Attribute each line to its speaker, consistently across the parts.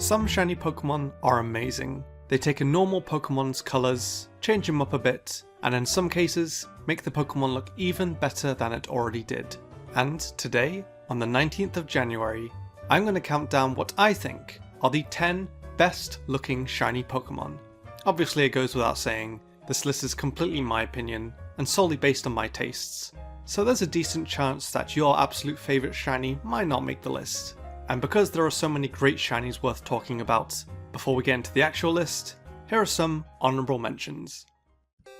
Speaker 1: Some shiny Pokemon are amazing. They take a normal Pokemon's colours, change them up a bit, and in some cases, make the Pokemon look even better than it already did. And today, on the 19th of January, I'm going to count down what I think are the 10 best looking shiny Pokemon. Obviously it goes without saying, this list is completely my opinion, and solely based on my tastes. So there's a decent chance that your absolute favourite shiny might not make the list. And because there are so many great shinies worth talking about, before we get into the actual list, here are some honourable mentions.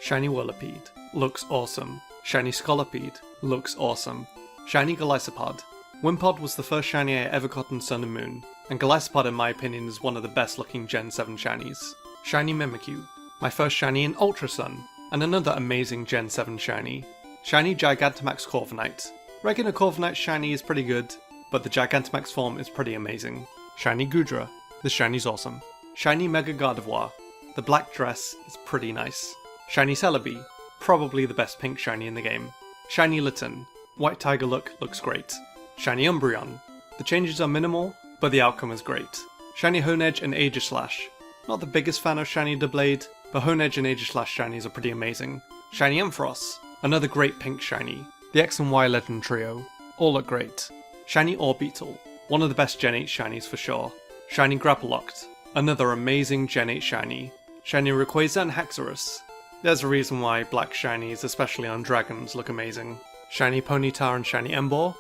Speaker 1: Shiny Whirlipede, looks awesome. Shiny Scolipede, looks awesome. Shiny Golisopod. Wimpod was the first shiny I ever got in Sun and Moon, and Golisopod in my opinion is one of the best looking Gen 7 shinies. Shiny Mimikyu, my first shiny in Ultra Sun, and another amazing Gen 7 shiny. Shiny Gigantamax Corviknight. Regular Corviknight shiny is pretty good, but the Gigantamax form is pretty amazing. Shiny Goodra, the shiny's awesome. Shiny Mega Gardevoir, the black dress is pretty nice. Shiny Celebi, probably the best pink shiny in the game. Shiny Litten, white tiger look looks great. Shiny Umbreon, the changes are minimal, but the outcome is great. Shiny Honedge and Aegislash, not the biggest fan of Shiny Doublade, but Honedge and Aegislash shinies are pretty amazing. Shiny Ampharos, another great pink shiny. The X and Y Legend Trio, all look great. Shiny Orbeetle, one of the best Gen 8 shinies for sure. Shiny Grapploct, another amazing Gen 8 shiny. Shiny Rayquaza and Haxorus. There's a reason why black shinies, especially on dragons, look amazing. Shiny Ponyta and Shiny Emboar,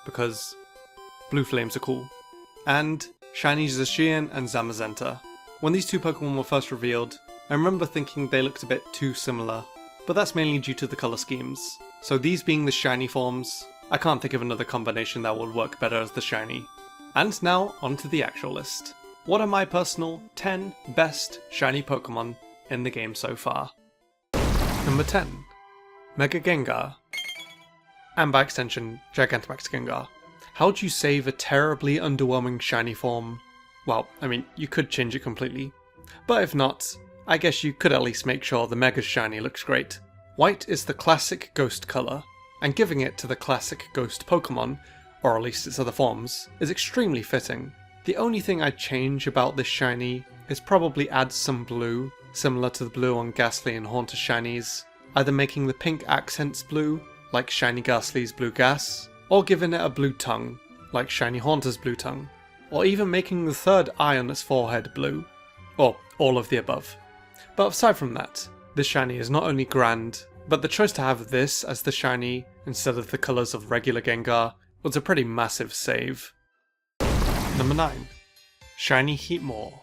Speaker 1: because blue flames are cool. And Shiny Zacian and Zamazenta. When these two Pokemon were first revealed, I remember thinking they looked a bit too similar, but that's mainly due to the colour schemes. So these being the shiny forms, I can't think of another combination that would work better as the shiny. And now, onto the actual list. What are my personal 10 best shiny Pokemon in the game so far? Number 10. Mega Gengar. And by extension, Gigantamax Gengar. How do you save a terribly underwhelming shiny form? Well, I mean, you could change it completely. But if not, I guess you could at least make sure the Mega shiny looks great. White is the classic ghost colour, and giving it to the classic ghost Pokemon, or at least its other forms, is extremely fitting. The only thing I'd change about this shiny is probably add some blue, similar to the blue on Ghastly and Haunter shinies, either making the pink accents blue, like Shiny Ghastly's Blue Gas, or giving it a blue tongue, like Shiny Haunter's Blue Tongue, or even making the third eye on its forehead blue, or all of the above. But aside from that, this shiny is not only grand, but the choice to have this as the shiny instead of the colours of regular Gengar was a pretty massive save. Number 9. Shiny Heatmor.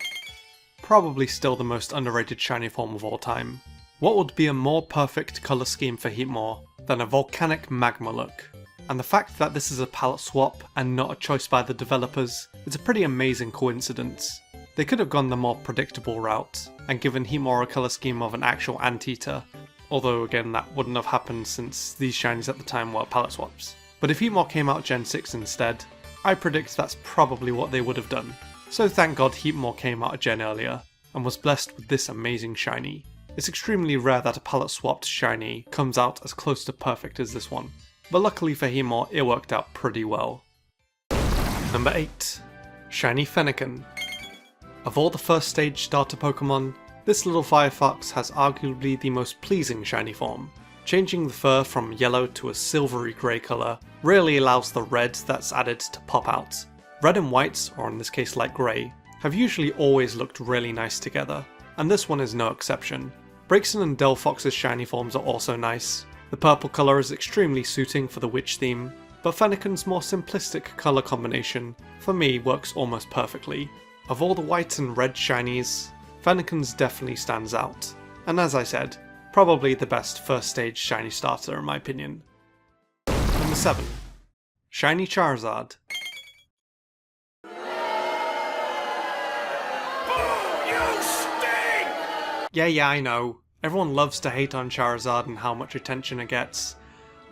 Speaker 1: Probably still the most underrated shiny form of all time. What would be a more perfect colour scheme for Heatmor than a volcanic magma look? And the fact that this is a palette swap and not a choice by the developers is a pretty amazing coincidence. They could have gone the more predictable route and given Heatmor a colour scheme of an actual Anteater, although again that wouldn't have happened since these shinies at the time were palette swaps. But if Heatmor came out Gen 6 instead, I predict that's probably what they would have done. So thank God Heatmor came out a gen earlier, and was blessed with this amazing shiny. It's extremely rare that a palette swapped shiny comes out as close to perfect as this one, but luckily for Heatmor it worked out pretty well. Number 8. Shiny Fennekin. Of all the first stage starter Pokemon, this little Firefox has arguably the most pleasing shiny form. Changing the fur from yellow to a silvery grey colour really allows the red that's added to pop out. Red and white, or in this case light grey, have usually always looked really nice together, and this one is no exception. Braixen and Delphox's shiny forms are also nice. The purple colour is extremely suiting for the witch theme, but Fennekin's more simplistic colour combination, for me, works almost perfectly. Of all the white and red shinies, Fennekin's definitely stands out, and as I said, probably the best first stage shiny starter in my opinion. Number 7. Shiny Charizard. Yeah, I know. Everyone loves to hate on Charizard and how much attention it gets.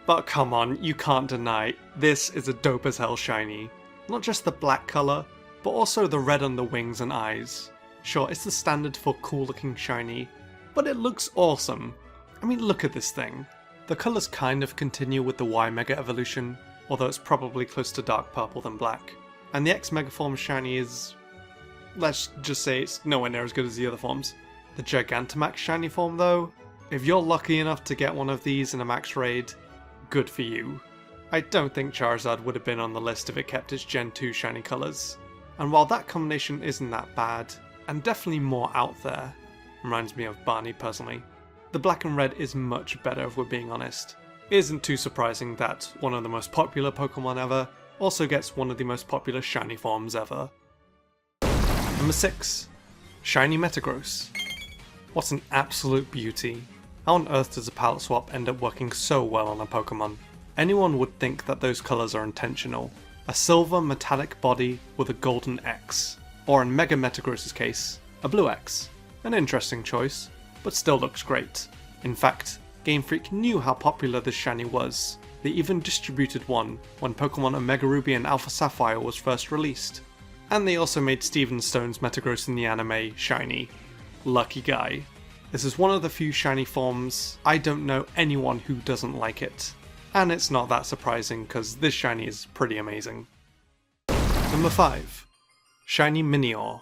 Speaker 1: But come on, you can't deny, this is a dope as hell shiny. Not just the black colour, but also the red on the wings and eyes. Sure, it's the standard for cool looking shiny, but it looks awesome. I mean, look at this thing. The colours kind of continue with the Y Mega evolution, although it's probably closer to dark purple than black. And the X Megaform shiny is let's just say it's nowhere near as good as the other forms. The Gigantamax shiny form though, if you're lucky enough to get one of these in a max raid, good for you. I don't think Charizard would have been on the list if it kept its Gen 2 shiny colours. And while that combination isn't that bad, and definitely more out there, reminds me of Barney personally, the black and red is much better if we're being honest. It isn't too surprising that one of the most popular Pokemon ever also gets one of the most popular shiny forms ever. Number 6. Shiny Metagross. What an absolute beauty. How on earth does a palette swap end up working so well on a Pokemon? Anyone would think that those colours are intentional. A silver metallic body with a golden X. Or in Mega Metagross's case, a blue X. An interesting choice, but still looks great. In fact, Game Freak knew how popular this shiny was. They even distributed one when Pokemon Omega Ruby and Alpha Sapphire was first released. And they also made Steven Stone's Metagross in the anime shiny. Lucky guy. This is one of the few shiny forms I don't know anyone who doesn't like it. And it's not that surprising because this shiny is pretty amazing. Number 5. Shiny Minior.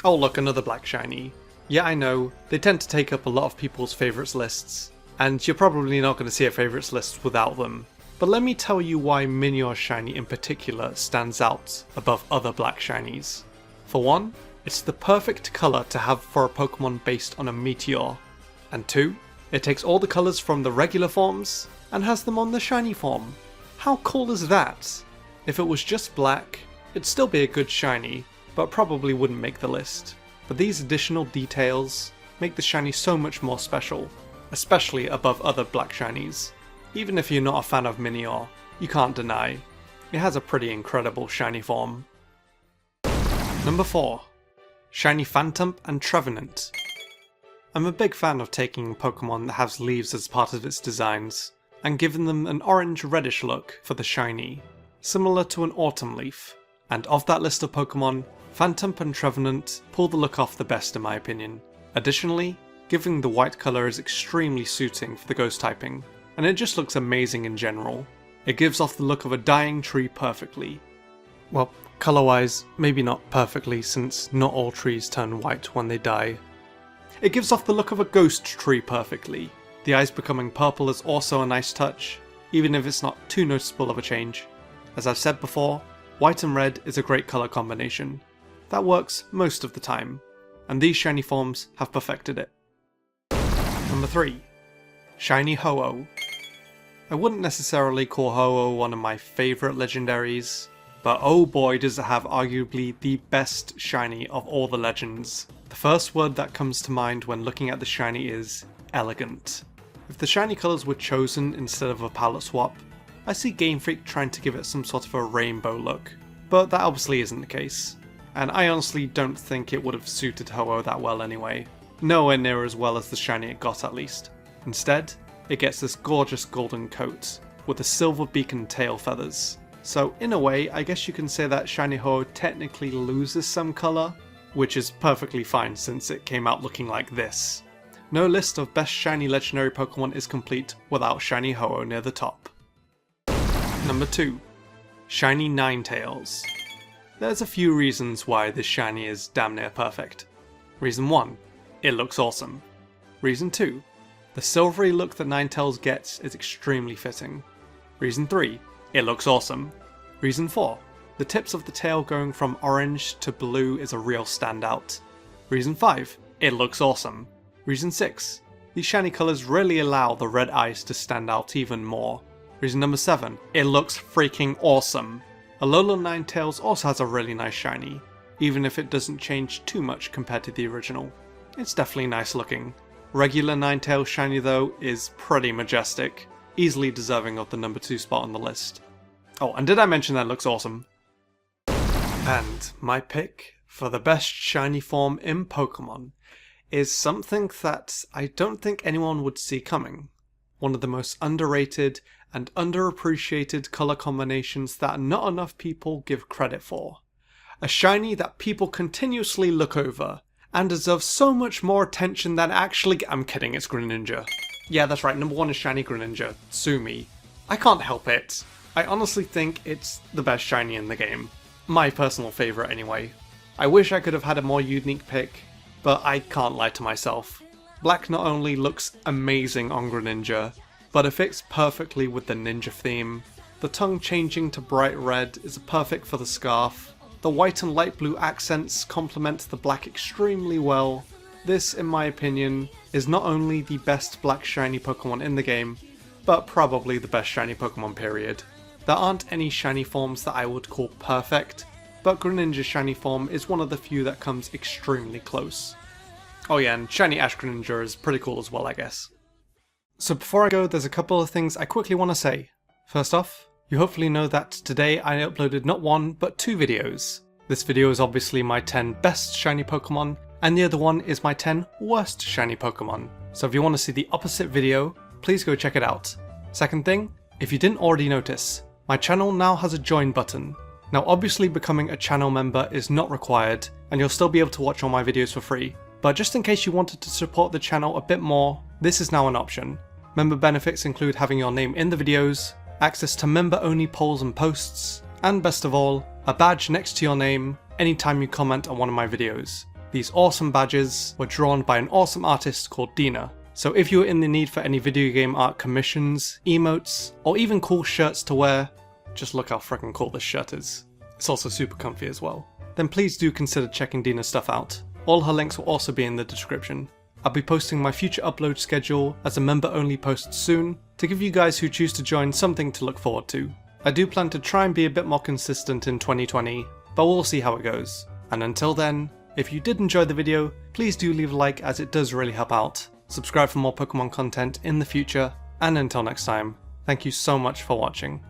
Speaker 1: Oh look, another black shiny. Yeah, I know, they tend to take up a lot of people's favourites lists, and you're probably not going to see a favourites list without them. But let me tell you why Minior shiny in particular stands out above other black shinies. For one, it's the perfect colour to have for a Pokemon based on a meteor. And 2, it takes all the colours from the regular forms and has them on the shiny form. How cool is that? If it was just black, it'd still be a good shiny, but probably wouldn't make the list. But these additional details make the shiny so much more special, especially above other black shinies. Even if you're not a fan of Minior, you can't deny, it has a pretty incredible shiny form. Number 4. Shiny Phantump and Trevenant. I'm a big fan of taking Pokemon that has leaves as part of its designs, and giving them an orange-reddish look for the shiny, similar to an autumn leaf. And of that list of Pokemon, Phantump and Trevenant pull the look off the best in my opinion. Additionally, giving the white colour is extremely suiting for the ghost typing, and it just looks amazing in general. It gives off the look of a dying tree perfectly. Well, colour-wise, maybe not perfectly since not all trees turn white when they die. It gives off the look of a ghost tree perfectly. The eyes becoming purple is also a nice touch, even if it's not too noticeable of a change. As I've said before, white and red is a great colour combination. That works most of the time, and these shiny forms have perfected it. Number 3. Shiny Ho-Oh. I wouldn't necessarily call Ho-Oh one of my favourite legendaries, but oh boy does it have arguably the best shiny of all the legends. The first word that comes to mind when looking at the shiny is elegant. If the shiny colours were chosen instead of a palette swap, I see Game Freak trying to give it some sort of a rainbow look, but that obviously isn't the case. And I honestly don't think it would have suited Ho-Oh that well anyway. Nowhere near as well as the shiny it got at least. Instead, it gets this gorgeous golden coat, with the silver beak and tail feathers. So in a way, I guess you can say that shiny Ho-Oh technically loses some colour, which is perfectly fine since it came out looking like this. No list of best shiny legendary Pokemon is complete without shiny Ho-Oh near the top. Number 2. Shiny Ninetails. There's a few reasons why this shiny is damn near perfect. Reason 1. It looks awesome. Reason 2. The silvery look that Ninetails gets is extremely fitting. Reason 3. It looks awesome. Reason 4. The tips of the tail going from orange to blue is a real standout. Reason 5. It looks awesome. Reason 6. These shiny colours really allow the red eyes to stand out even more. Reason number 7. It looks freaking awesome. Alolan Ninetails also has a really nice shiny, even if it doesn't change too much compared to the original. It's definitely nice looking. Regular Ninetales shiny though is pretty majestic, easily deserving of the number 2 spot on the list. Oh, and did I mention that it looks awesome? And my pick for the best shiny form in Pokemon is something that I don't think anyone would see coming. One of the most underrated and underappreciated colour combinations that not enough people give credit for. A shiny that people continuously look over, and deserves so much more attention than I'm kidding, it's Greninja. Yeah, that's right, number 1 is shiny Greninja. Sue me. I can't help it. I honestly think it's the best shiny in the game. My personal favourite anyway. I wish I could have had a more unique pick, but I can't lie to myself. Black not only looks amazing on Greninja, but it fits perfectly with the ninja theme. The tongue changing to bright red is perfect for the scarf. The white and light blue accents complement the black extremely well. This, in my opinion, is not only the best black shiny Pokemon in the game, but probably the best shiny Pokemon period. There aren't any shiny forms that I would call perfect, but Greninja's shiny form is one of the few that comes extremely close. Oh yeah, and shiny Ash Greninja is pretty cool as well, I guess. So before I go, there's a couple of things I quickly want to say. First off, you hopefully know that today I uploaded not one, but 2 videos. This video is obviously my 10 best shiny Pokemon, and the other one is my 10 worst shiny Pokemon. So if you want to see the opposite video, please go check it out. Second thing, if you didn't already notice, my channel now has a join button. Now obviously becoming a channel member is not required, and you'll still be able to watch all my videos for free. But just in case you wanted to support the channel a bit more, this is now an option. Member benefits include having your name in the videos, access to member-only polls and posts, and best of all, a badge next to your name anytime you comment on one of my videos. These awesome badges were drawn by an awesome artist called Dena. So if you're in the need for any video game art commissions, emotes, or even cool shirts to wear, just look how freaking cool this shirt is. It's also super comfy as well. Then please do consider checking Dena's stuff out. All her links will also be in the description. I'll be posting my future upload schedule as a member-only post soon, to give you guys who choose to join something to look forward to. I do plan to try and be a bit more consistent in 2020, but we'll see how it goes. And until then, if you did enjoy the video, please do leave a like as it does really help out. Subscribe for more Pokemon content in the future, and until next time, thank you so much for watching.